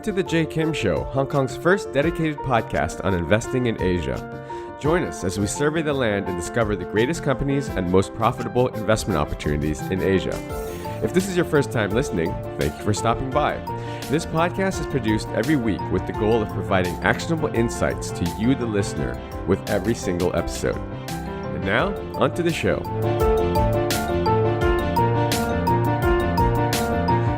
Welcome to the Jay Kim Show, Hong Kong's first dedicated podcast on investing in Asia. Join us as we survey the land and discover the greatest companies and most profitable investment opportunities in Asia. If this is your first time listening, thank you for stopping by. This podcast is produced every week with the goal of providing actionable insights to you, the listener, with every single episode. And now, on to the show.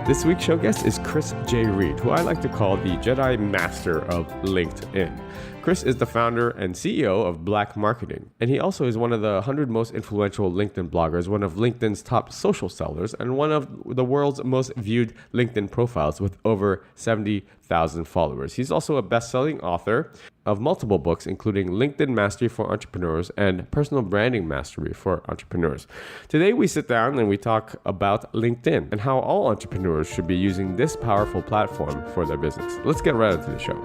This week's show guest is Chris J. Reid, who I like to call the Jedi Master of LinkedIn. Chris is the founder and CEO of Black Marketing, and he also is one of the 100 most influential LinkedIn bloggers, one of LinkedIn's top social sellers, and one of the world's most viewed LinkedIn profiles with over 70,000 followers. He's also a best-selling author of multiple books, including LinkedIn Mastery for Entrepreneurs and Personal Branding Mastery for Entrepreneurs. Today, we sit down and we talk about LinkedIn and how all entrepreneurs should be using this powerful platform for their business. Let's get right into the show.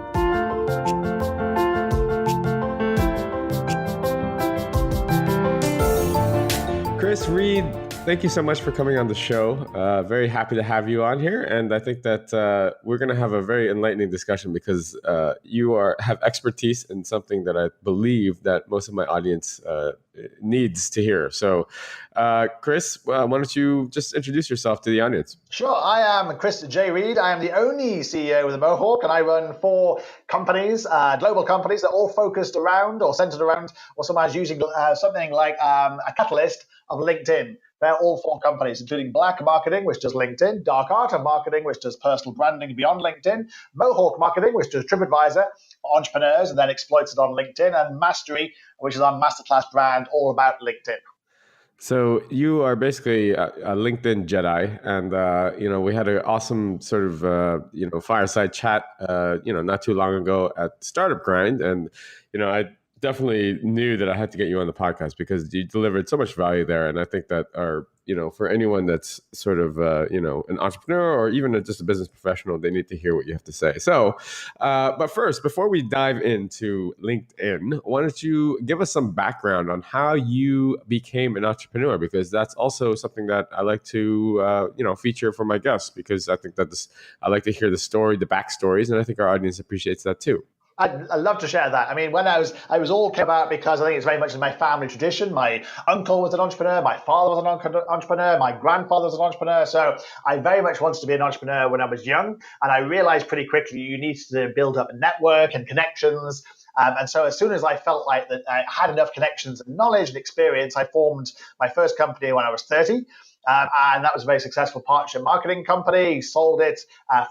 Chris Reid, thank you so much for coming on the show. Very happy to have you on here. And I think that we're going to have a very enlightening discussion because you have expertise in something that I believe that most of my audience needs to hear. So, Chris, why don't you just introduce yourself to the audience? Sure. I am Chris J. Reid. I am the only CEO of the Mohawk, and I run 4 companies, global companies that are all focused around or centered around or sometimes using something like a catalyst of LinkedIn. They're all 4 companies, including Black Marketing, which does LinkedIn, Dark Art of Marketing, which does personal branding beyond LinkedIn, Mohawk Marketing, which does TripAdvisor for entrepreneurs and then exploits it on LinkedIn, and Mastery, which is our masterclass brand all about LinkedIn. So you are basically a LinkedIn Jedi, and we had an awesome sort of fireside chat not too long ago at Startup Grind, and I definitely knew that I had to get you on the podcast because you delivered so much value there, and I think that for anyone that's sort of an entrepreneur or even just a business professional, they need to hear what you have to say. So, but first, before we dive into LinkedIn, why don't you give us some background on how you became an entrepreneur? Because that's also something that I like to feature for my guests, because I think that I like to hear the backstories, and I think our audience appreciates that too. I'd love to share that. I mean, when I was all came about because I think it's very much in my family tradition. My uncle was an entrepreneur, my father was an entrepreneur, my grandfather was an entrepreneur. So I very much wanted to be an entrepreneur when I was young. And I realized pretty quickly you need to build up a network and connections. And so as soon as I felt like that I had enough connections and knowledge and experience, I formed my first company when I was 30. And that was a very successful partnership marketing company. Sold it,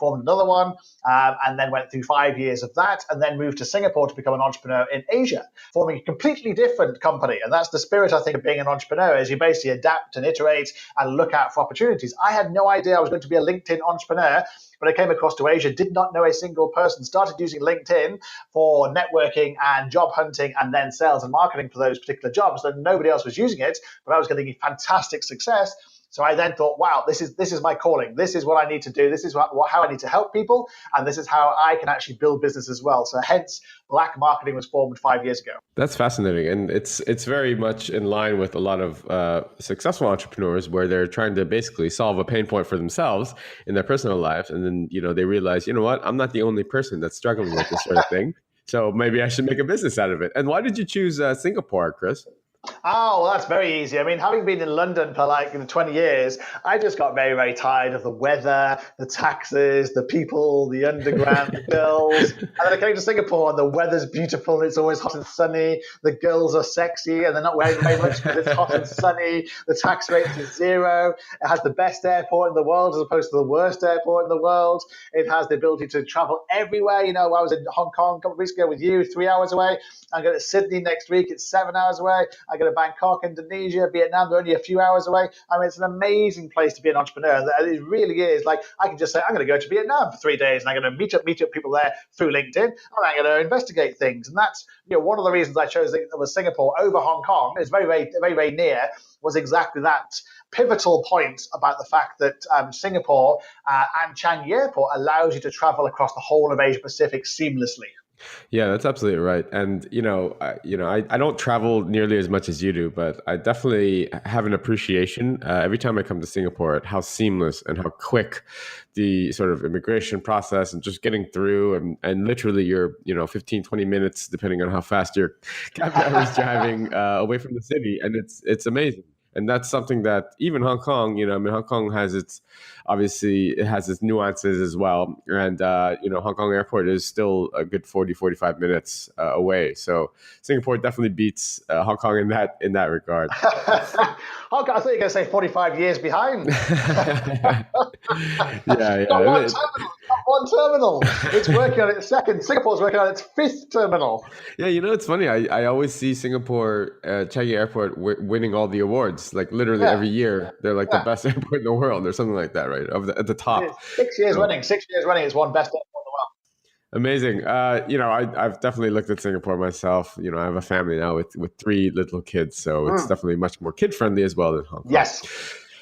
formed another one, and then went through 5 years of that, and then moved to Singapore to become an entrepreneur in Asia, forming a completely different company. And that's the spirit, I think, of being an entrepreneur, is you basically adapt and iterate and look out for opportunities. I had no idea I was going to be a LinkedIn entrepreneur. But I came across to Asia, did not know a single person, started using LinkedIn for networking and job hunting and then sales and marketing for those particular jobs. And nobody else was using it, but I was getting fantastic success. So I then thought, wow, this is my calling. This is what I need to do. This is how I need to help people. And this is how I can actually build business as well. So hence, Black Marketing was formed 5 years ago. That's fascinating. And it's very much in line with a lot of successful entrepreneurs where they're trying to basically solve a pain point for themselves in their personal lives. And then, they realize, you know what, I'm not the only person that's struggling with this sort of thing. So maybe I should make a business out of it. And why did you choose Singapore, Chris? Oh, well, that's very easy. I mean, having been in London for 20 years, I just got very, very tired of the weather, the taxes, the people, the underground, the girls. And then I came to Singapore and the weather's beautiful. It's always hot and sunny. The girls are sexy and they're not wearing very much because it's hot and sunny. The tax rate is 0. It has the best airport in the world as opposed to the worst airport in the world. It has the ability to travel everywhere. I was in Hong Kong a couple of weeks ago with you, 3 hours away. I'm going to Sydney next week. It's 7 hours away. I go to Bangkok, Indonesia, Vietnam. They're only a few hours away. I mean, it's an amazing place to be an entrepreneur. And it really is. I can just say, I'm going to go to Vietnam for 3 days, and I'm going to meet up people there through LinkedIn, and I'm going to investigate things. And that's one of the reasons I chose Singapore over Hong Kong. It's very, very, very, very near. Was exactly that pivotal point about the fact that Singapore and Changi Airport allows you to travel across the whole of Asia Pacific seamlessly. Yeah, that's absolutely right. And I don't travel nearly as much as you do, but I definitely have an appreciation every time I come to Singapore at how seamless and how quick the sort of immigration process and just getting through and literally you're 15, 20 minutes depending on how fast your cab driver is driving away from the city, and it's amazing. And that's something that even Hong Kong, I mean, Hong Kong has its obviously it has its nuances as well. And, Hong Kong airport is still a good 40, 45 minutes away. So Singapore definitely beats Hong Kong in that regard. I thought you were going to say 45 years behind. Yeah, Got yeah. one terminal. Got one terminal. It's working on its second. Singapore's working on its fifth terminal. Yeah, it's funny. I always see Singapore Changi Airport winning all the awards. Like literally Yeah, every year, they're like the yeah. best airport in the world or something like that, right? At the top. It's 6 years So running. 6 years running. It's one best airport in the world. amazing. I've definitely looked at Singapore myself. I have a family now with three little kids, so it's Mm. definitely much more kid friendly as well than Hong Kong. Yes.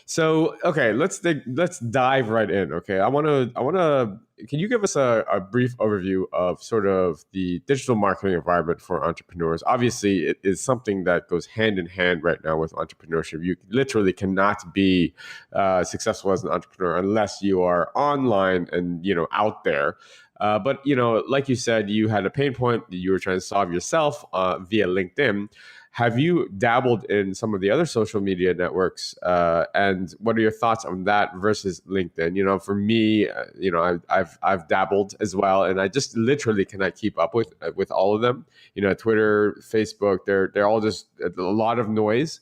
So okay, let's dive right in. Okay, I wanna. Can you give us a brief overview of sort of the digital marketing environment for entrepreneurs? Obviously, it is something that goes hand in hand right now with entrepreneurship. You literally cannot be successful as an entrepreneur unless you are online and out there. But like you said, you had a pain point that you were trying to solve yourself via LinkedIn. Have you dabbled in some of the other social media networks? And what are your thoughts on that versus LinkedIn? For me, I've dabbled as well, and I just literally cannot keep up with all of them. Twitter, Facebook, they're all just a lot of noise.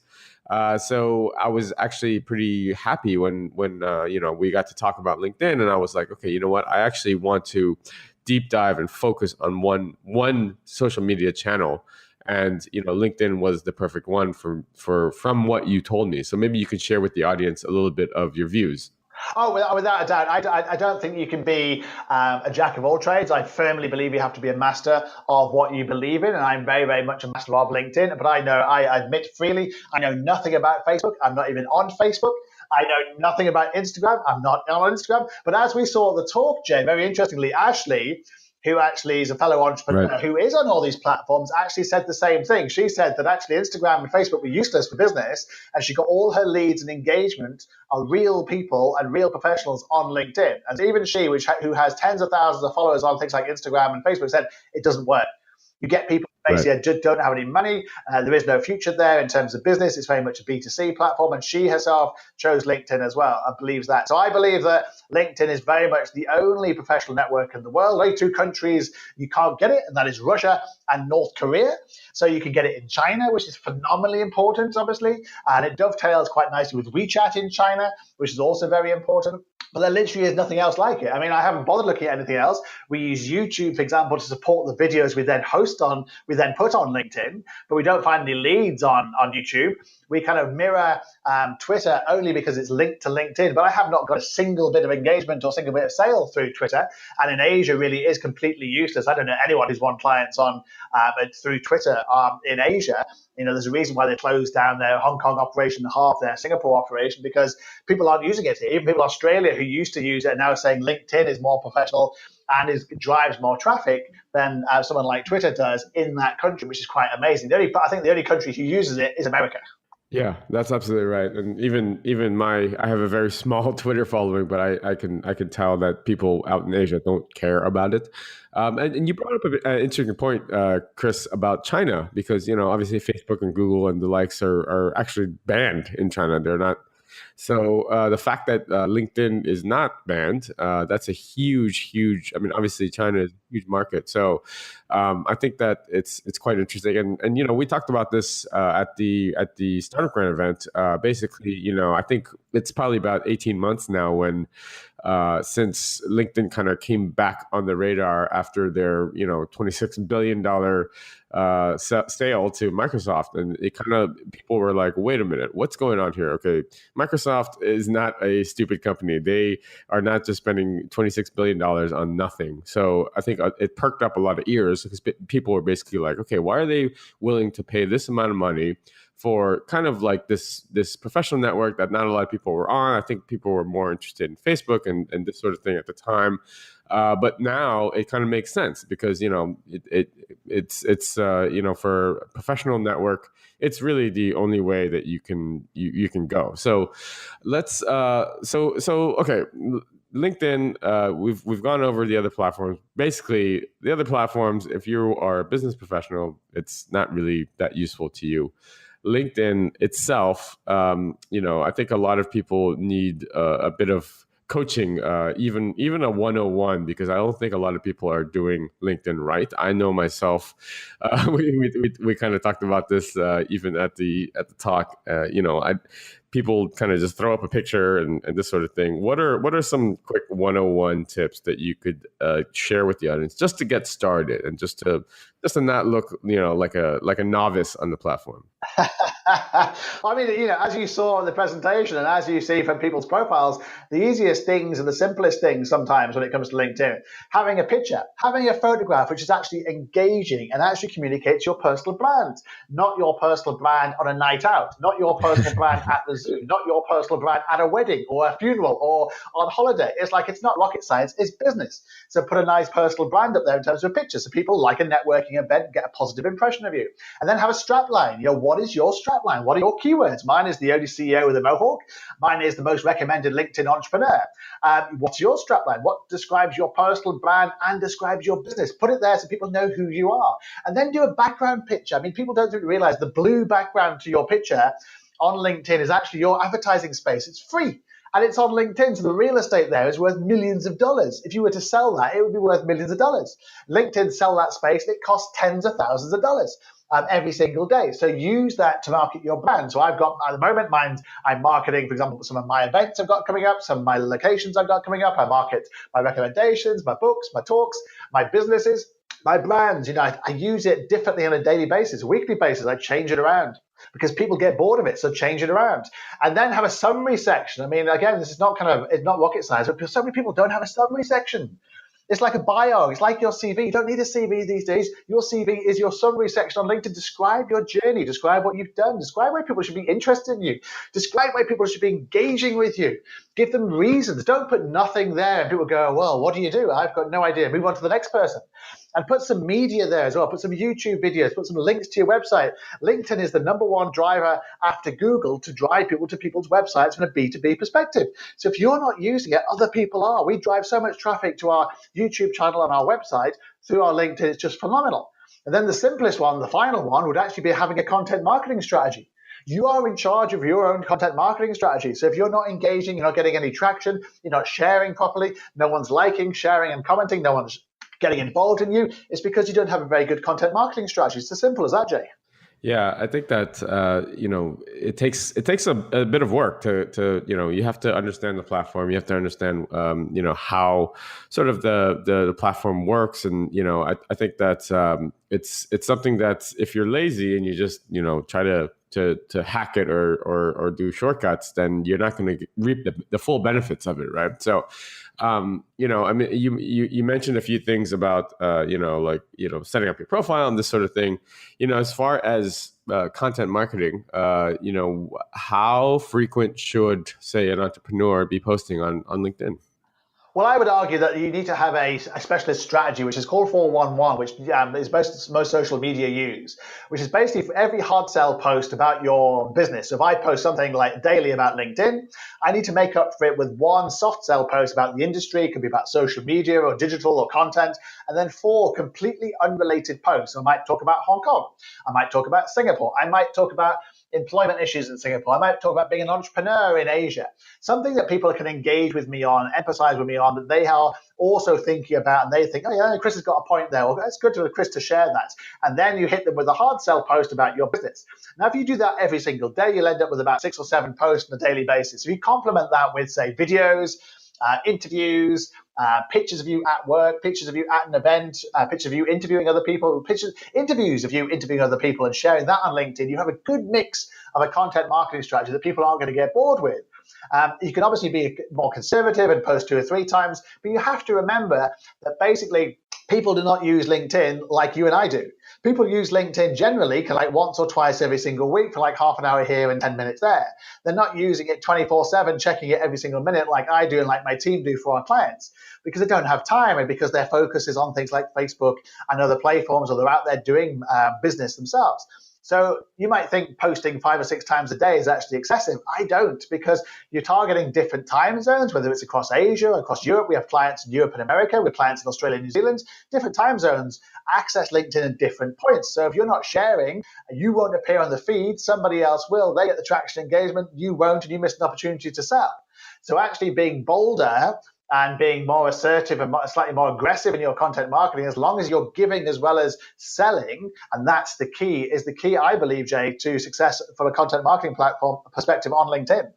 So I was actually pretty happy when we got to talk about LinkedIn, and I was like, okay, you know what? I actually want to deep dive and focus on one social media channel, and LinkedIn was the perfect one for from what you told me. So maybe you could share with the audience a little bit of your views. Oh, without a doubt. I don't think you can be a jack of all trades. I firmly believe you have to be a master of what you believe in. And I'm very, very much a master of LinkedIn. But I admit freely, I know nothing about Facebook. I'm not even on Facebook. I know nothing about Instagram. I'm not on Instagram. But as we saw at the talk, Jay, very interestingly, Ashley, who actually is a fellow Right. entrepreneur who is on all these platforms, actually said the same thing. She said that actually Instagram and Facebook were useless for business, and she got all her leads and engagement are real people and real professionals on LinkedIn. And even she, who has tens of thousands of followers on things like Instagram and Facebook, said it doesn't work. You get people who Right. basically just don't have any money. There is no future there in terms of business. It's very much a B2C platform. And she herself chose LinkedIn as well and believes that. So I believe that LinkedIn is very much the only professional network in the world. Only two countries you can't get it, and that is Russia and North Korea. So you can get it in China, which is phenomenally important, obviously. And it dovetails quite nicely with WeChat in China, which is also very important. But there literally is nothing else like it. I mean, I haven't bothered looking at anything else. We use YouTube, for example, to support the videos we then put on LinkedIn, but we don't find any leads on YouTube. We kind of mirror Twitter only because it's linked to LinkedIn, but I have not got a single bit of engagement or single bit of sale through Twitter. And in Asia, really is completely useless. I don't know anyone who's won clients on through Twitter in Asia. There's a reason why they closed down their Hong Kong operation, half their Singapore operation, because people aren't using it. Even people in Australia who used to use it are now saying LinkedIn is more professional and drives more traffic than someone like Twitter does in that country, which is quite amazing. I think the only country who uses it is America. Yeah, that's absolutely right. And even I have a very small Twitter following, but I can tell that people out in Asia don't care about it. And you brought up an interesting point, Chris, about China, because obviously Facebook and Google and the likes are actually banned in China. They're not. So the fact that LinkedIn is not banned, that's a huge, huge. I mean, obviously China is a huge market, so I think that it's quite interesting. And we talked about this at the Startup Grind event. Basically, I think it's probably about 18 months now when since LinkedIn kind of came back on the radar after their $26 billion sale to Microsoft, and it kind of people were like, wait a minute, what's going on here? Okay, Microsoft is not a stupid company. They are not just spending $26 billion on nothing. So I think it perked up a lot of ears because people were basically like, okay, why are they willing to pay this amount of money for kind of like this professional network that not a lot of people were on. I think people were more interested in Facebook and this sort of thing at the time. But now it kind of makes sense because it's for a professional network, it's really the only way that you can go. So let's okay. LinkedIn, we've gone over the other platforms. Basically, the other platforms, if you are a business professional, it's not really that useful to you. LinkedIn itself, I think a lot of people need a bit of coaching, even a 101, because I don't think a lot of people are doing LinkedIn right. I know myself. We kind of talked about this even at the talk. People kind of just throw up a picture and this sort of thing. What are some quick 101 tips that you could share with the audience just to get started and just to not look like a novice on the platform? I mean, as you saw in the presentation and as you see from people's profiles, the easiest things and the simplest things sometimes when it comes to LinkedIn, having a picture, having a photograph, which is actually engaging and actually communicates your personal brand, not your personal brand on a night out, not your personal brand at the zoo, not your personal brand at a wedding or a funeral or on holiday. It's not rocket science, it's business. So put a nice personal brand up there in terms of a picture so people like a networking event, get a positive impression of you. And then have a strap line. What is your strap line? What are your keywords? Mine is the only CEO with a mohawk. Mine is the most recommended LinkedIn entrepreneur. What's your strap line? What describes your personal brand and describes your business? Put it there so people know who you are. And then do a background picture. I mean, people don't realize the blue background to your picture on LinkedIn is actually your advertising space. It's free. And it's on LinkedIn, so the real estate there is worth millions of dollars. If you were to sell that, it would be worth millions of dollars. LinkedIn sell that space, and it costs tens of thousands of dollars every single day. So use that to market your brand. So I've got, at the moment, I'm marketing, for example, some of my events I've got coming up, some of my locations I've got coming up. I market my recommendations, my books, my talks, my businesses, my brands. I use it differently on a daily basis, a weekly basis. I change it around because people get bored of it, so change it around. And then have a summary section. I mean, again, this is it's not rocket science, but so many people don't have a summary section. It's like a bio. It's like your CV. You don't need a CV these days. Your CV is your summary section on LinkedIn. Describe your journey. Describe what you've done. Describe why people should be interested in you. Describe why people should be engaging with you. Give them reasons. Don't put nothing there and people go, well, what do you do? I've got no idea. Move on to the next person. And put some media there as well. Put some YouTube videos. Put some links to your website. LinkedIn is the number one driver after Google to drive people to people's websites from a B2B perspective. So if you're not using it, other people are. We drive so much traffic to our YouTube channel and our website through our LinkedIn. It's just phenomenal. And then the simplest one, the final one, would actually be having a content marketing strategy. You are in charge of your own content marketing strategy. So if you're not engaging, you're not getting any traction, you're not sharing properly, no one's liking, sharing, and commenting, no one's getting involved in you, it's because you don't have a very good content marketing strategy. It's as simple as that, Jay. Yeah, I think that it takes a bit of work to you have to understand the platform. You have to understand how sort of the platform works, and I think that it's something that if you're lazy and you just try to hack it or do shortcuts, then you're not going to reap the full benefits of it, right? So, I mean, you mentioned a few things about setting up your profile and this sort of thing. As far as content marketing, how frequent should, say, an entrepreneur be posting on LinkedIn? Well, I would argue that you need to have a specialist strategy, which is called 411, which is most social media use, which is basically for every hard sell post about your business. So if I post something like daily about LinkedIn, I need to make up for it with one soft sell post about the industry. It could be about social media or digital or content, and then 4 completely unrelated posts. I might talk about Hong Kong. I might talk about Singapore. I might talk about employment issues in Singapore. I might talk about being an entrepreneur in Asia. Something that people can engage with me on, empathize with me on, that they are also thinking about, and they think, oh yeah, Chris has got a point there. Well, it's good for Chris to share that. And then you hit them with a hard sell post about your business. Now, if you do that every single day, you'll end up with about 6 or 7 posts on a daily basis. If you complement that with, say, videos, interviews, pictures of you at work, pictures of you at an event, pictures of you interviewing other people, interviews of you interviewing other people and sharing that on LinkedIn, you have a good mix of a content marketing strategy that people aren't going to get bored with. You can obviously be more conservative and post 2 or 3 times, but you have to remember that basically people do not use LinkedIn like you and I do. People use LinkedIn generally like once or twice every single week for like half an hour here and 10 minutes there. They're not using it 24/7, checking it every single minute like I do and like my team do for our clients, because they don't have time and because their focus is on things like Facebook and other platforms, or they're out there doing business themselves. So you might think posting 5 or 6 times a day is actually excessive. I don't, because you're targeting different time zones, whether it's across Asia, across Europe. We have clients in Europe and America. We have clients in Australia and New Zealand. Different time zones access LinkedIn at different points. So if you're not sharing, you won't appear on the feed. Somebody else will. They get the traction engagement. You won't, and you miss an opportunity to sell. So actually being bolder and being more assertive and slightly more aggressive in your content marketing, as long as you're giving as well as selling, and that's the key, is the key, I believe, Jay, to success from a content marketing platform perspective on LinkedIn.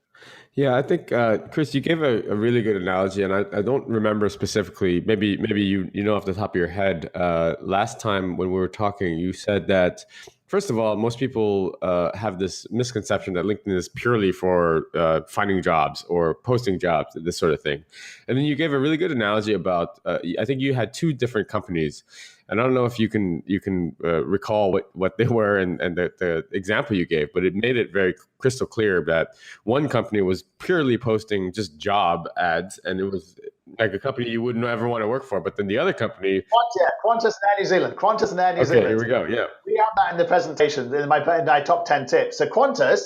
Yeah, I think Chris, you gave a really good analogy, and I don't remember specifically. Maybe you know off the top of your head. Last time when we were talking, you said that first of all, most people have this misconception that LinkedIn is purely for finding jobs or posting jobs, this sort of thing. And then you gave a really good analogy about. I think you had two different companies. And I don't know if you can recall what they were and the example you gave, but it made it very crystal clear that one company was purely posting just job ads, and it was like a company you wouldn't ever want to work for. But then the other company, Qantas and Air New Zealand. Qantas and Air New Zealand. Okay, here we go. Yeah, we have that in the presentation in my top 10 tips. So Qantas,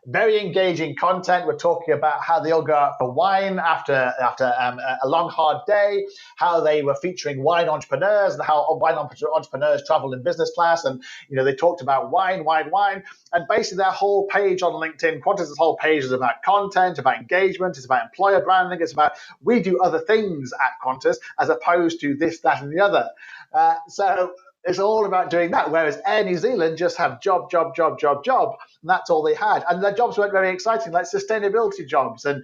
very engaging content. We're talking about how they all go out for wine after a long, hard day, how they were featuring wine entrepreneurs and how wine entrepreneurs travel in business class. And, they talked about wine. And basically their whole page on LinkedIn, Qantas' whole page is about content, about engagement. It's about employer branding. It's about, we do other things at Qantas as opposed to this, that, and the other. So it's all about doing that, whereas Air New Zealand just have job, and that's all they had. And their jobs weren't very exciting, like sustainability jobs and,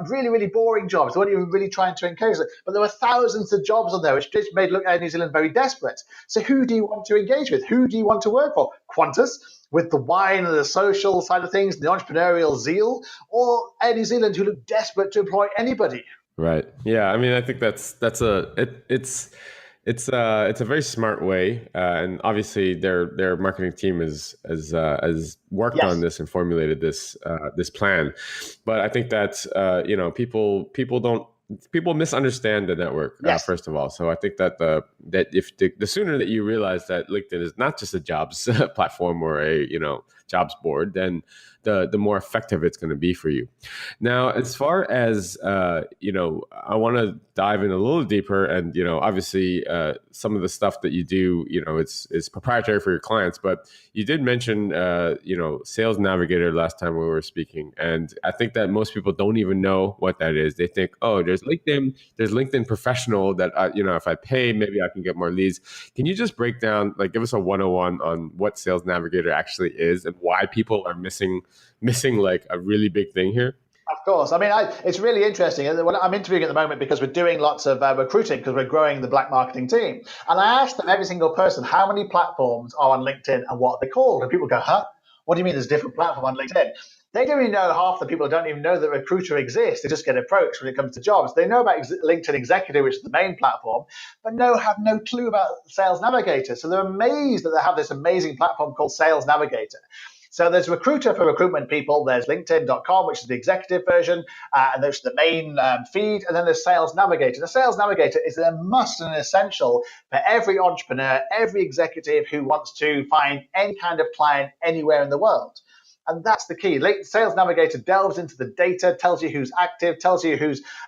really, really boring jobs. They weren't even really trying to engage them. But there were thousands of jobs on there, which just made Air New Zealand very desperate. So who do you want to engage with? Who do you want to work for? Qantas, with the wine and the social side of things, the entrepreneurial zeal, or Air New Zealand, who look desperate to employ anybody? Right. Yeah. I mean, I think it's a very smart way, and obviously their marketing team has worked on this and formulated this plan. But I think that people misunderstand the network first of all. So I think that the sooner that you realize that LinkedIn is not just a jobs platform or a jobs board, then the more effective it's going to be for you. Now, as far as I want to dive in a little deeper, and obviously some of the stuff that you do, it's proprietary for your clients. But you did mention Sales Navigator last time we were speaking, and I think that most people don't even know what that is. They think, oh, there's LinkedIn Professional that if I pay, maybe I can get more leads. Can you just break down, give us a 101 on what Sales Navigator actually is and why people are missing like a really big thing here? Of course. I mean, it's really interesting. I'm interviewing at the moment because we're doing lots of recruiting because we're growing the black marketing team. And I asked them, every single person, how many platforms are on LinkedIn and what are they called? And people go, huh? What do you mean there's a different platform on LinkedIn? They don't even know, half the people don't even know that Recruiter exists. They just get approached when it comes to jobs. They know about LinkedIn Executive, which is the main platform, but have no clue about Sales Navigator. So they're amazed that they have this amazing platform called Sales Navigator. So there's Recruiter for recruitment people, there's LinkedIn.com, which is the executive version, and there's the main feed, and then there's Sales Navigator. The Sales Navigator is a must and an essential for every entrepreneur, every executive who wants to find any kind of client anywhere in the world. And that's the key. Sales Navigator delves into the data, tells you who's active, tells you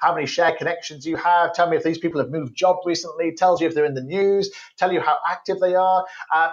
how many shared connections you have, tell me if these people have moved job recently, tells you if they're in the news, tell you how active they are.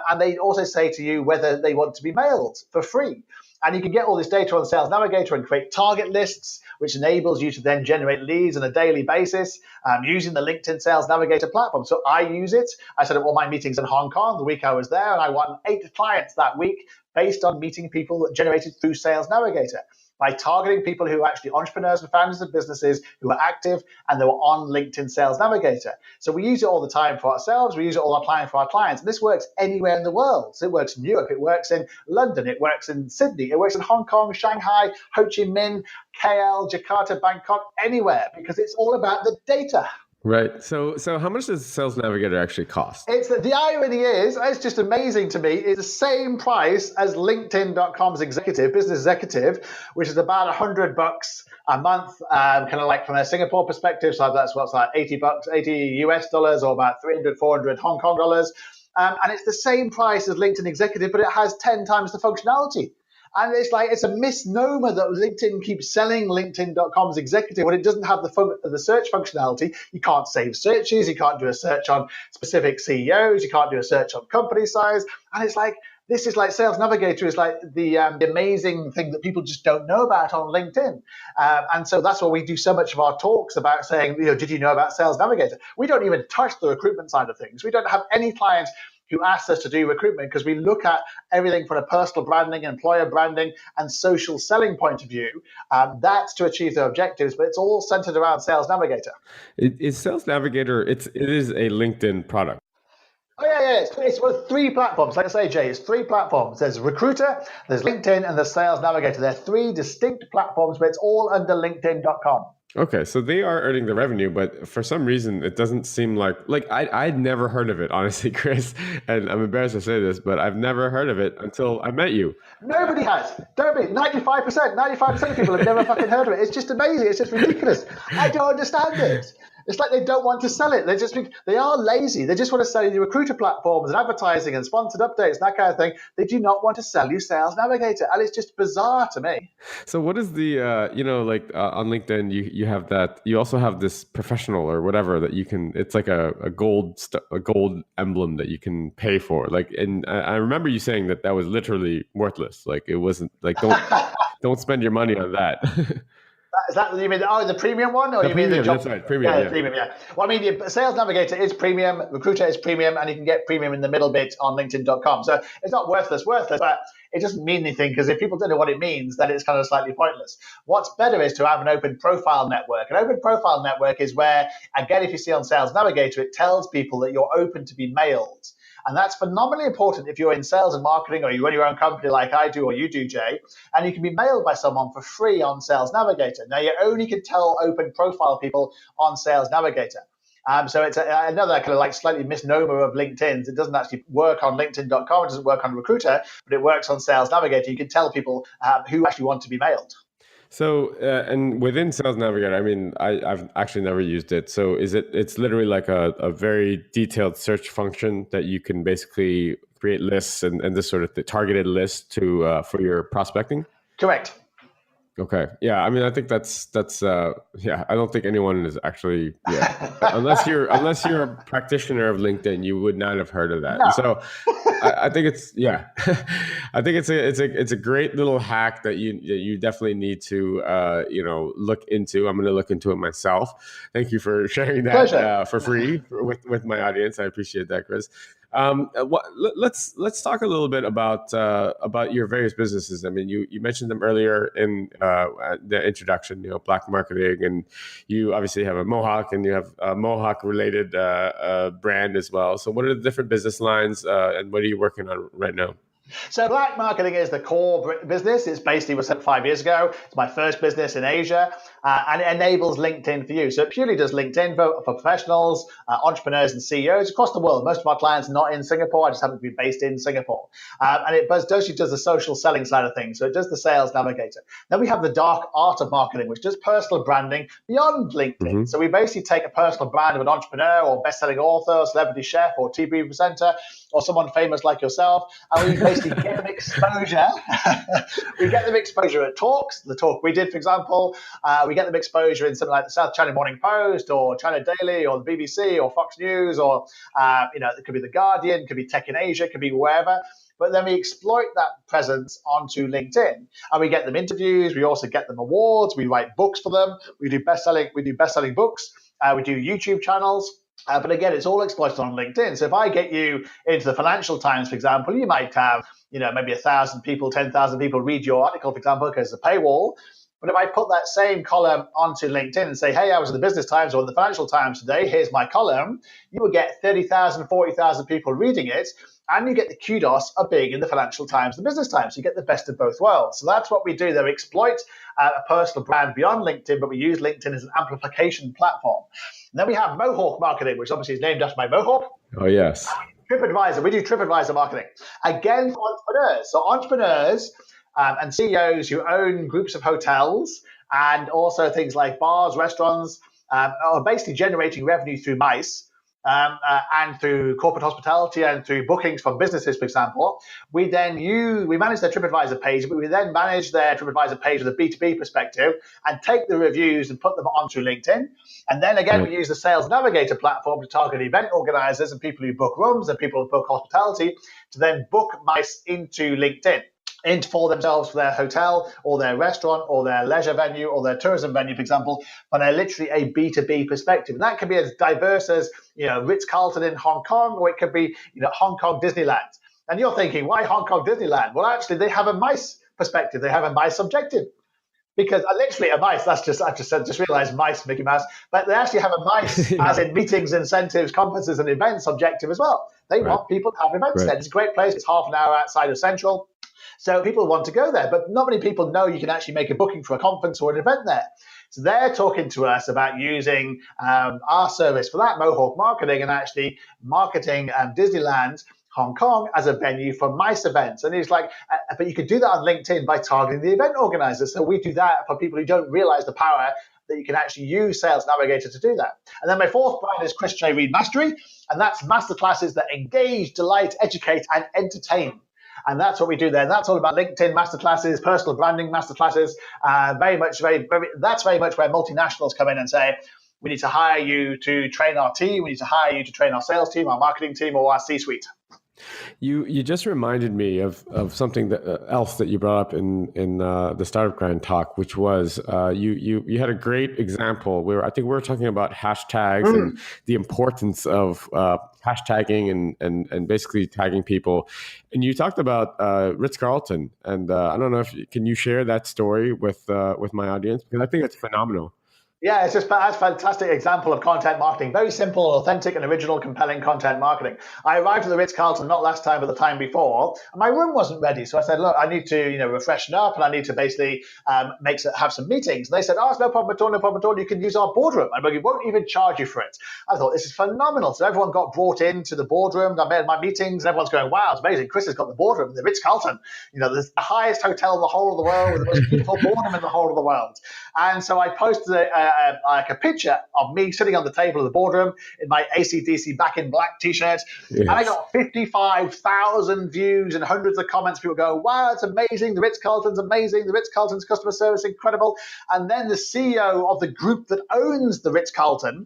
And they also say to you whether they want to be mailed for free. And you can get all this data on Sales Navigator and create target lists, which enables you to then generate leads on a daily basis using the LinkedIn Sales Navigator platform. So I use it. I set up all my meetings in Hong Kong the week I was there, and I won 8 clients that week based on meeting people that generated through Sales Navigator, by targeting people who are actually entrepreneurs and founders of businesses who are active and they were on LinkedIn Sales Navigator. So we use it all the time for ourselves. We use it all the time for our clients. And this works anywhere in the world. So it works in Europe. It works in London. It works in Sydney. It works in Hong Kong, Shanghai, Ho Chi Minh, KL, Jakarta, Bangkok, anywhere, because it's all about the data. Right. So how much does Sales Navigator actually cost? It's the irony is, it's just amazing to me. It's the same price as LinkedIn.com's business executive, which is about $100 a month, kind of like from a Singapore perspective. So that's what's like $80, 80 US dollars, or about 300, 400 Hong Kong dollars. And it's the same price as LinkedIn Executive, but it has 10 times the functionality. And it's like, it's a misnomer that LinkedIn keeps selling LinkedIn.com's executive when it doesn't have the search functionality. You can't save searches. You can't do a search on specific CEOs. You can't do a search on company size. And it's like, this is like Sales Navigator is like the amazing thing that people just don't know about on LinkedIn. And so that's why we do so much of our talks about saying, did you know about Sales Navigator? We don't even touch the recruitment side of things. We don't have any clients who asked us to do recruitment because we look at everything from a personal branding, employer branding, and social selling point of view. That's to achieve their objectives, but it's all centered around Sales Navigator. Is Sales Navigator? It is a LinkedIn product. Oh yeah. It's three platforms. Like I say, Jay, it's three platforms. There's Recruiter, there's LinkedIn, and there's Sales Navigator. They're three distinct platforms, but it's all under LinkedIn.com. Okay, so they are earning the revenue, but for some reason it doesn't seem like I'd never heard of it, honestly, Chris. And I'm embarrassed to say this, but I've never heard of it until I met you. Nobody has. Don't be 95% of people have never fucking heard of it. It's just amazing. It's just ridiculous. I don't understand it. It's like they don't want to sell it. They are lazy. They just want to sell you the recruiter platforms and advertising and sponsored updates and that kind of thing. They do not want to sell you Sales Navigator, and it's just bizarre to me. So what is the on LinkedIn you have that, you also have this professional or whatever that you can, it's like a gold emblem that you can pay for, like, and I remember you saying that was literally worthless, like it wasn't like don't spend your money on that. Is that you mean? The premium one, or The you mean the premium, job? that's right, premium, yeah. Premium. Yeah. Well, I mean, the Sales Navigator is premium, Recruiter is premium, and you can get premium in the middle bit on LinkedIn.com. So it's not worthless, but it doesn't mean anything, because if people don't know what it means, then it's kind of slightly pointless. What's better is to have an open profile network. An open profile network is where, again, if you see on Sales Navigator, it tells people that you're open to be mailed. And that's phenomenally important if you're in sales and marketing, or you run your own company like I do or you do, Jay, and you can be mailed by someone for free on Sales Navigator. Now, you only can tell open profile people on Sales Navigator. So it's another kind of like slightly misnomer of LinkedIn's. It doesn't actually work on LinkedIn.com. It doesn't work on Recruiter, but it works on Sales Navigator. You can tell people who actually want to be mailed. So, and within Sales Navigator, I mean, I've actually never used it. So it's literally like a very detailed search function that you can basically create lists and this sort of targeted list to for your prospecting? Correct. Okay. Yeah. I mean, I think that's yeah. I don't think anyone is actually, unless you're a practitioner of LinkedIn, you would not have heard of that. No. So I think it's I think it's a great little hack that you definitely need to look into. I'm going to look into it myself. Thank you for sharing that for free with my audience. I appreciate that, Chris. Let's talk a little bit about your various businesses. I mean, you mentioned them earlier in the introduction. Black Marketing, and you obviously have a Mohawk, and you have a Mohawk related brand as well. So, what are the different business lines, and what are you working on right now? So Black Marketing is the core business. It's basically was set 5 years ago. It's my first business in Asia, and it enables LinkedIn for you. So it purely does LinkedIn for professionals, entrepreneurs, and CEOs across the world. Most of our clients are not in Singapore. I just happen to be based in Singapore. And it does the social selling side of things. So it does the Sales Navigator. Then we have the dark art of marketing, which does personal branding beyond LinkedIn. Mm-hmm. So we basically take a personal brand of an entrepreneur or best-selling author, or celebrity chef, or TV presenter, or someone famous like yourself, and we basically get them exposure. We get them exposure at talks. The talk we did, for example, we get them exposure in something like the South China Morning Post, or China Daily, or the BBC, or Fox News, or it could be the Guardian, it could be Tech in Asia, it could be wherever. But then we exploit that presence onto LinkedIn, and we get them interviews. We also get them awards. We write books for them. We do best-selling books. We do YouTube channels. But again, it's all exploited on LinkedIn. So if I get you into the Financial Times, for example, you might have, maybe 1,000 people, 10,000 people read your article, for example, because it's a paywall. But if I put that same column onto LinkedIn and say, hey, I was in the Business Times or in the Financial Times today, here's my column, you will get 30,000, 40,000 people reading it, and you get the kudos of being in the Financial Times, the Business Times. You get the best of both worlds. So that's what we do there. We exploit a personal brand beyond LinkedIn, but we use LinkedIn as an amplification platform. And then we have Mohawk marketing, which obviously is named after my Mohawk. Oh, yes. TripAdvisor. We do TripAdvisor marketing. Again, for entrepreneurs. So entrepreneurs and CEOs who own groups of hotels and also things like bars, restaurants, are basically generating revenue through MICE. And through corporate hospitality and through bookings from businesses, for example, we manage their TripAdvisor page, but we then manage their TripAdvisor page with a B2B perspective and take the reviews and put them onto LinkedIn. And then again, we use the Sales Navigator platform to target event organizers and people who book rooms and people who book hospitality to then book MICE into LinkedIn. For themselves for their hotel or their restaurant or their leisure venue or their tourism venue, for example, but literally a B2B perspective. And that can be as diverse as, Ritz-Carlton in Hong Kong, or it could be, Hong Kong Disneyland. And you're thinking, why Hong Kong Disneyland? Well, actually, they have a MICE perspective. They have a MICE objective. Because literally a MICE, I just realized MICE, Mickey Mouse, but they actually have a MICE as in meetings, incentives, conferences, and events objective as well. They want people to have events there. It's a great place. It's half an hour outside of Central. So people want to go there, but not many people know you can actually make a booking for a conference or an event there. So they're talking to us about using our service for that, Mohawk Marketing, and actually marketing Disneyland Hong Kong as a venue for MICE events. And it's like, but you could do that on LinkedIn by targeting the event organizers. So we do that for people who don't realize the power that you can actually use Sales Navigator to do that. And then my fourth brand is Chris J. Reed Mastery, and that's masterclasses that engage, delight, educate, and entertain. And that's what we do there. And that's all about LinkedIn masterclasses, personal branding masterclasses. That's very much where multinationals come in and say, we need to hire you to train our team. We need to hire you to train our sales team, our marketing team, or our C-suite. You just reminded me of something else that you brought up in the Startup Grind talk, which was you had a great example where I think we were talking about hashtags and the importance of hashtagging and basically tagging people, and you talked about Ritz-Carlton, and I don't know if can you share that story with my audience, because I think it's phenomenal. Yeah, it's just a fantastic example of content marketing. Very simple, authentic, and original, compelling content marketing. I arrived at the Ritz-Carlton not last time, but the time before, and my room wasn't ready. So I said, look, I need to, refreshen up, and I need to basically have some meetings. And they said, oh, it's no problem at all, no problem at all. You can use our boardroom, and we won't even charge you for it. I thought, this is phenomenal. So everyone got brought into the boardroom. I made my meetings, and everyone's going, wow, it's amazing. Chris has got the boardroom, the Ritz-Carlton. The highest hotel in the whole of the world, with the most beautiful boardroom in the whole of the world. And so I posted like a picture of me sitting on the table of the boardroom in my AC/DC Back in Black t-shirt. Yes. And I got 55,000 views and hundreds of comments. People go, wow, it's amazing. The Ritz-Carlton's amazing. The Ritz-Carlton's customer service incredible. And then the CEO of the group that owns the Ritz-Carlton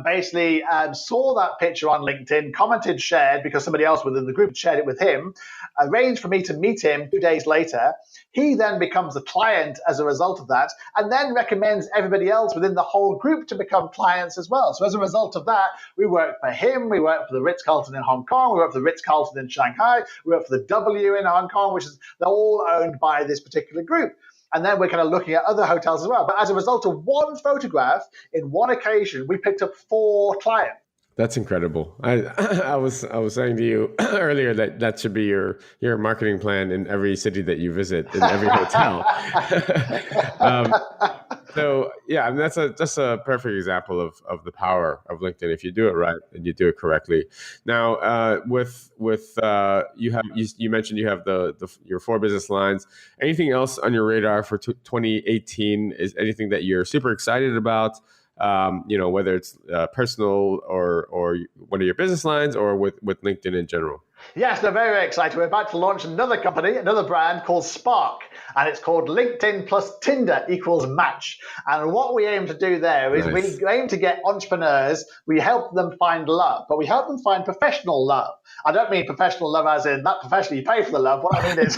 basically saw that picture on LinkedIn, commented, shared, because somebody else within the group shared it with him, arranged for me to meet him 2 days later. He then becomes a client as a result of that, and then recommends everybody else within the whole group to become clients as well. So as a result of that, we work for him, we work for the Ritz-Carlton in Hong Kong, we work for the Ritz-Carlton in Shanghai, we work for the W in Hong Kong, they're all owned by this particular group. And then we're kind of looking at other hotels as well. But as a result of one photograph, in one occasion, we picked up 4 clients. That's incredible. I was saying to you earlier that should be your marketing plan in every city that you visit, in every hotel. So yeah, and that's a perfect example of the power of LinkedIn if you do it right and you do it correctly. Now, with you mentioned you have your 4 business lines. Anything else on your radar for 2018? Is anything that you're super excited about? Whether it's personal or one of your business lines or with LinkedIn in general? Yes, they're very, very excited. We're about to launch another company, another brand called Spark, and it's called LinkedIn plus Tinder equals match. And what we aim to do there is we aim to get entrepreneurs, we help them find love, but we help them find professional love. I don't mean professional love as in that professionally you pay for the love. What I mean is,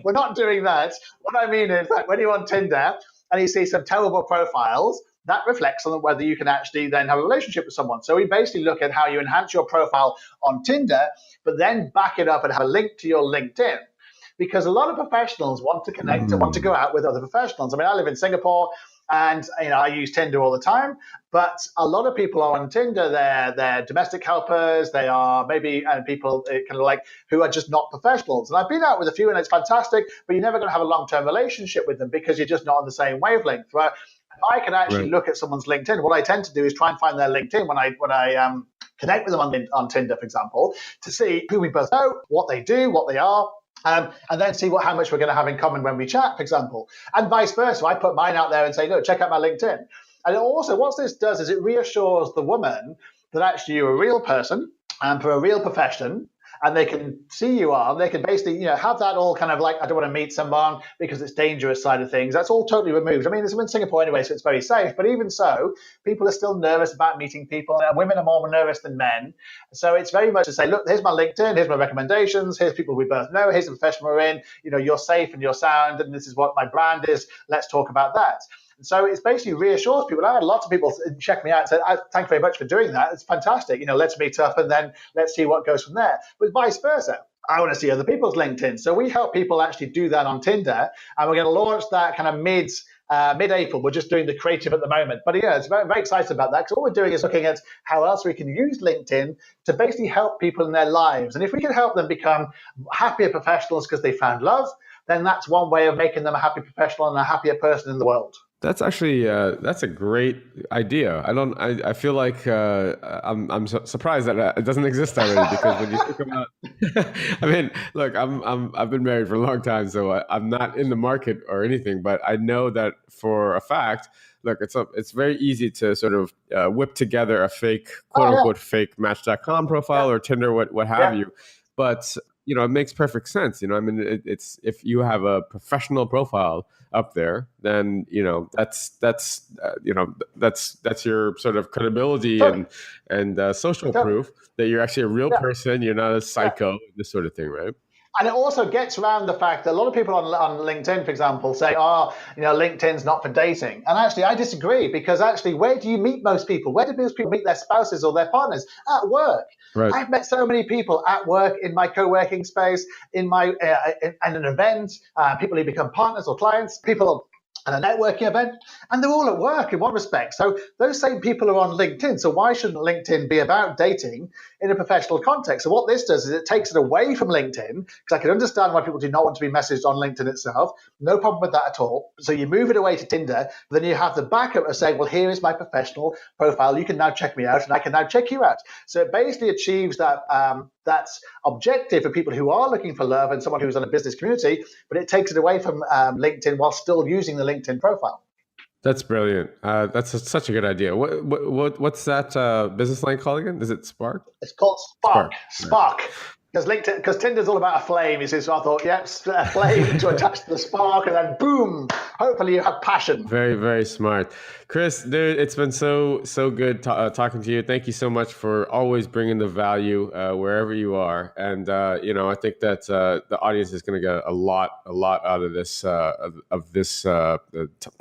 we're not doing that. What I mean is that when you're on Tinder and you see some terrible profiles, that reflects on whether you can actually then have a relationship with someone. So we basically look at how you enhance your profile on Tinder, but then back it up and have a link to your LinkedIn. Because a lot of professionals want to connect and want to go out with other professionals. I mean, I live in Singapore, and I use Tinder all the time, but a lot of people are on Tinder. They're domestic helpers. They are maybe people kind of like who are just not professionals. And I've been out with a few, and it's fantastic, but you're never going to have a long-term relationship with them because you're just not on the same wavelength. I can actually look at someone's LinkedIn. What I tend to do is try and find their LinkedIn when I connect with them on Tinder, for example, to see who we both know, what they do, what they are. And then see how much we're going to have in common when we chat, for example, and vice versa. I put mine out there and say, look, check out my LinkedIn. And also, what this does is it reassures the woman that actually you're a real person and for a real profession, and they can see you are. They can basically, have that all kind of like, I don't want to meet someone because it's dangerous side of things. That's all totally removed. I mean, it's in Singapore anyway, so it's very safe. But even so, people are still nervous about meeting people. Women are more nervous than men. So it's very much to say, look, here's my LinkedIn, here's my recommendations, here's people we both know, here's the profession we're in. You're safe and you're sound, and this is what my brand is. Let's talk about that. So it's basically reassures people. I had lots of people check me out and said, thank you very much for doing that. It's fantastic. Let's meet up and then let's see what goes from there. But vice versa. I want to see other people's LinkedIn. So we help people actually do that on Tinder. And we're going to launch that kind of mid-April. We're just doing the creative at the moment. But it's very, very excited about that because all we're doing is looking at how else we can use LinkedIn to basically help people in their lives. And if we can help them become happier professionals because they found love, then that's one way of making them a happy professional and a happier person in the world. That's actually that's a great idea. I feel like I'm surprised that it doesn't exist already because when you think about, I mean, look, I've been married for a long time, so I'm not in the market or anything, but I know that for a fact. Look, it's very easy to sort of whip together a fake, quote unquote, fake Match.com profile or Tinder, what have you, but it makes perfect sense. I mean, it's if you have a professional profile up there, then that's your sort of credibility and social proof that you're actually a real person. You're not a psycho, this sort of thing, right? And it also gets around the fact that a lot of people on LinkedIn, for example, say, LinkedIn's not for dating. And actually, I disagree because actually, where do you meet most people? Where do most people meet their spouses or their partners? At work. Right. I've met so many people at work, in my co-working space, in my in an event, people who become partners or clients, people at a networking event, and they're all at work in one respect. So those same people are on LinkedIn. So why shouldn't LinkedIn be about dating in a professional context? So what this does is it takes it away from LinkedIn, because I can understand why people do not want to be messaged on LinkedIn itself. No problem with that at all. So you move it away to Tinder, then you have the backup of saying, well, here is my professional profile. You can now check me out, and I can now check you out. So it basically achieves that that's objective for people who are looking for love and someone who's in a business community, but it takes it away from LinkedIn while still using the LinkedIn profile. That's brilliant. That's such a good idea. What's that business line called again? Is it Spark? It's called Spark. Because Tinder's all about a flame, you see. So I thought, a flame to attach to the spark, and then boom, hopefully you have passion. Very, very smart. Chris, dude, it's been so good talking to you. Thank you so much for always bringing the value wherever you are. And, I think that the audience is going to get a lot out of this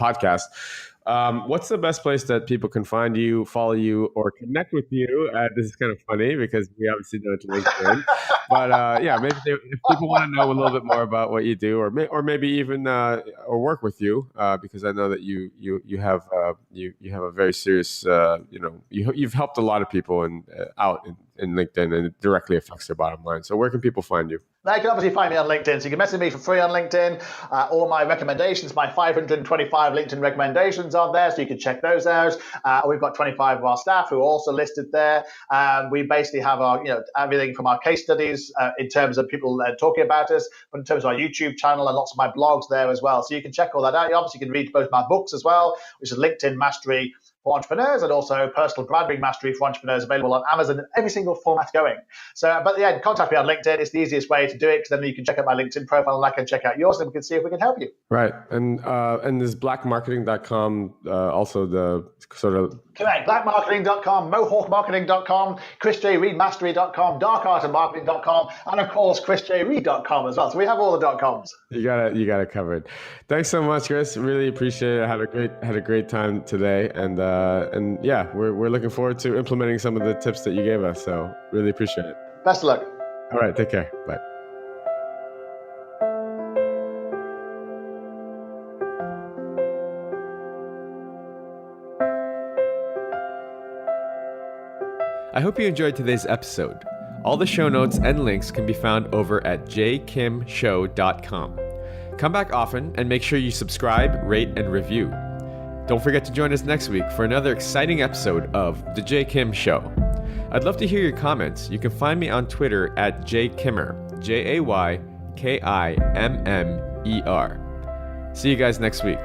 podcast. What's the best place that people can find you, follow you, or connect with you? This is kind of funny because we obviously know it's LinkedIn. But maybe if people want to know a little bit more about what you do, or maybe even or work with you, because I know that you have a very serious you've helped a lot of people out in LinkedIn, and it directly affects their bottom line. So where can people find you? They can obviously find me on LinkedIn. So you can message me for free on LinkedIn. All my recommendations, my 525 LinkedIn recommendations are there, so you can check those out. We've got 25 of our staff who are also listed there. We basically have our, everything from our case studies in terms of people talking about us, but in terms of our YouTube channel and lots of my blogs there as well. So you can check all that out. You obviously can read both my books as well, which is LinkedIn Mastery for Entrepreneurs, and also Personal Branding Mastery for Entrepreneurs, available on Amazon in every single format going. So, but yeah, contact me on LinkedIn. It's the easiest way to do it, because then you can check out my LinkedIn profile and I can check out yours, and we can see if we can help you. Right. And is blackmarketing.com also the sort of... Correct. Blackmarketing.com, mohawkmarketing.com, chrisjreedmastery.com, darkartofmarketing.com, and of course, chrisjreed.com as well. So we have all the .coms. You got it covered. Thanks so much, Chris. Really appreciate it. I had a great time today, and we're looking forward to implementing some of the tips that you gave us. So really appreciate it. Best of luck. All right. Take care. Bye. I hope you enjoyed today's episode. All the show notes and links can be found over at jkimshow.com. Come back often and make sure you subscribe, rate, and review. Don't forget to join us next week for another exciting episode of The Jay Kim Show. I'd love to hear your comments. You can find me on Twitter at JayKimmer, JayKimmer. See you guys next week.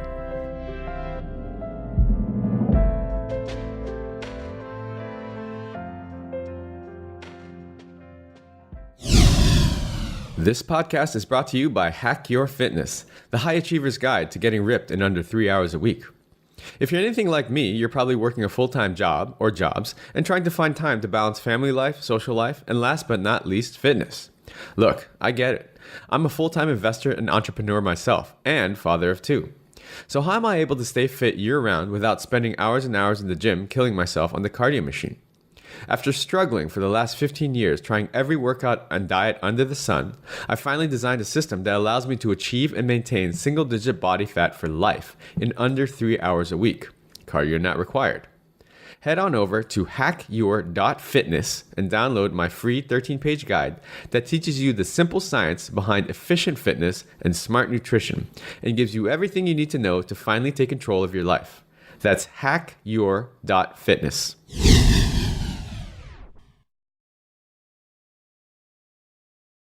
This podcast is brought to you by Hack Your Fitness, the high achiever's guide to getting ripped in under 3 hours a week. If you're anything like me, you're probably working a full-time job or jobs and trying to find time to balance family life, social life, and last but not least, fitness. Look, I get it. I'm a full-time investor and entrepreneur myself, and father of two. So how am I able to stay fit year-round without spending hours and hours in the gym killing myself on the cardio machine? After struggling for the last 15 years trying every workout and diet under the sun, I finally designed a system that allows me to achieve and maintain single-digit body fat for life in under 3 hours a week. Cardio not required. Head on over to hackyour.fitness and download my free 13-page guide that teaches you the simple science behind efficient fitness and smart nutrition and gives you everything you need to know to finally take control of your life. That's hackyour.fitness.